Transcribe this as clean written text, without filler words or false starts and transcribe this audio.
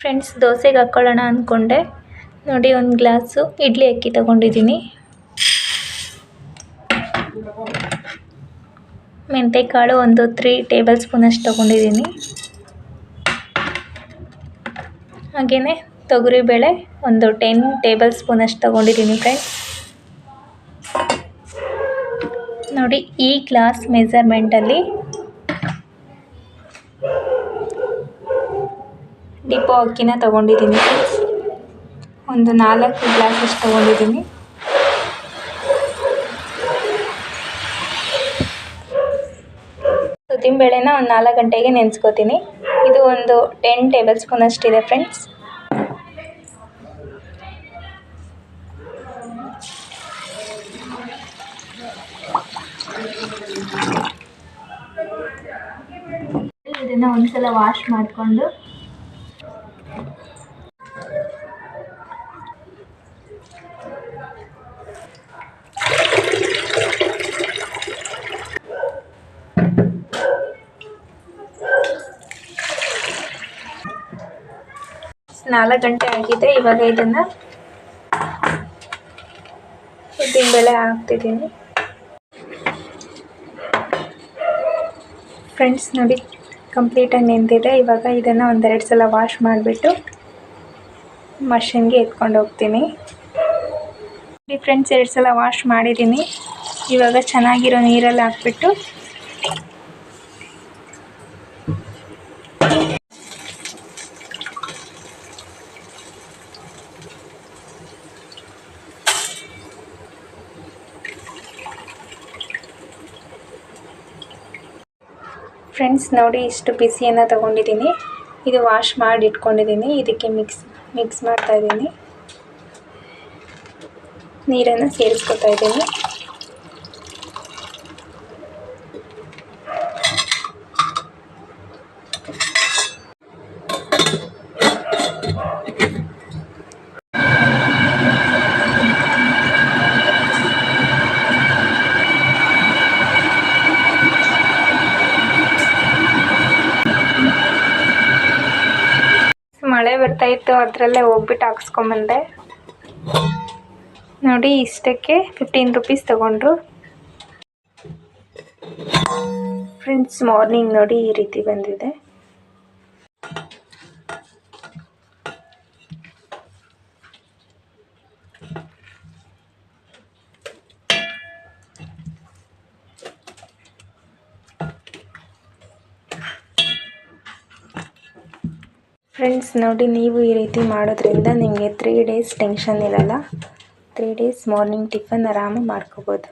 Friends, ದೋಸೆಗೆ ಹಾಕ್ಕೊಳ್ಳೋಣ ಅಂದ್ಕೊಂಡೆ. ನೋಡಿ, ಒಂದು ಗ್ಲಾಸು ಇಡ್ಲಿ ಅಕ್ಕಿ ತೊಗೊಂಡಿದ್ದೀನಿ. ಮೆಂತೆಕಾಳು ಒಂದು 3 ಟೇಬಲ್ ಸ್ಪೂನಷ್ಟು ತೊಗೊಂಡಿದ್ದೀನಿ. ಹಾಗೆಯೇ ತೊಗರಿಬೇಳೆ ಒಂದು 10 ಟೇಬಲ್ ಸ್ಪೂನಷ್ಟು ತೊಗೊಂಡಿದ್ದೀನಿ ಫ್ರೆಂಡ್ಸ್. ನೋಡಿ, ಈ ಗ್ಲಾಸ್ ಮೆಜರ್ಮೆಂಟಲ್ಲಿ ಡಿಪೋ ಅಕ್ಕಿನ ತೊಗೊಂಡಿದ್ದೀನಿ ಫ್ರೆಂಡ್ಸ್. ಒಂದು 4 ಗ್ಲಾಸಷ್ಟು ತೊಗೊಂಡಿದ್ದೀನಿ. ಉದ್ದಿನಬೇಳೆನ ಒಂದು 4 ಗಂಟೆಗೆ ನೆನೆಸ್ಕೋತೀನಿ. ಇದು ಒಂದು 10 ಟೇಬಲ್ ಸ್ಪೂನ್ ಅಷ್ಟಿದೆ ಫ್ರೆಂಡ್ಸ್. ಇದನ್ನು ಒಂದ್ಸಲ ವಾಶ್ ಮಾಡಿಕೊಂಡು ನಾಲ್ಕು ಗಂಟೆ ಆಗಿದೆ. ಇವಾಗ ಇದನ್ನು ಉದ್ದಿನಬೇಳೆ ಹಾಕ್ತಿದ್ದೀನಿ ಫ್ರೆಂಡ್ಸ್. ನೋಡಿ, ಕಂಪ್ಲೀಟಾಗಿ ನೆಂದಿದೆ. ಇವಾಗ ಇದನ್ನು ಒಂದೆರಡು ಸಲ ವಾಶ್ ಮಾಡಿಬಿಟ್ಟು ಮಷಿನ್ಗೆ ಎತ್ಕೊಂಡು ಹೋಗ್ತೀನಿ. ಫ್ರೆಂಡ್ಸ್, 2 ಸಲ ವಾಶ್ ಮಾಡಿದ್ದೀನಿ. ಇವಾಗ ಚೆನ್ನಾಗಿರೋ ನೀರಲ್ಲಿ ಹಾಕ್ಬಿಟ್ಟು ಫ್ರೆಂಡ್ಸ್, ನೋಡಿ, ಇಷ್ಟು ಬಿಸಿಯನ್ನು ತೊಗೊಂಡಿದ್ದೀನಿ. ಇದು ವಾಶ್ ಮಾಡಿ ಇಟ್ಕೊಂಡಿದ್ದೀನಿ. ಇದಕ್ಕೆ ಮಿಕ್ಸ್ ಮಾಡ್ತಾ ಇದ್ದೀನಿ. ನೀರನ್ನು ಸೇರಿಸ್ಕೊತಾ ಇದ್ದೀನಿ. ಮಳೆ ಬರ್ತಾ ಇತ್ತು, ಅದರಲ್ಲೇ ಹೋಗ್ಬಿಟ್ಟು ಹಾಕ್ಸ್ಕೊಂಬಂದೆ. ನೋಡಿ, ಇಷ್ಟಕ್ಕೆ 15 ರೂಪೀಸ್ ತಗೊಂಡ್ರು ಫ್ರೆಂಡ್ಸ್. ಮಾರ್ನಿಂಗ್ ನೋಡಿ ಈ ರೀತಿ ಬಂದಿದೆ. ಫ್ರೆಂಡ್ಸ್, ನೋಡಿ, ನೀವು ಈ ರೀತಿ ಮಾಡೋದ್ರಿಂದ ನಿಮಗೆ 3 ಡೇಸ್ ಟೆನ್ಷನ್ ಇರಲ್ಲ. 3 ಡೇಸ್ ಮಾರ್ನಿಂಗ್ ಟಿಫನ್ ಆರಾಮಾಗಿ ಮಾಡ್ಕೋಬೋದು.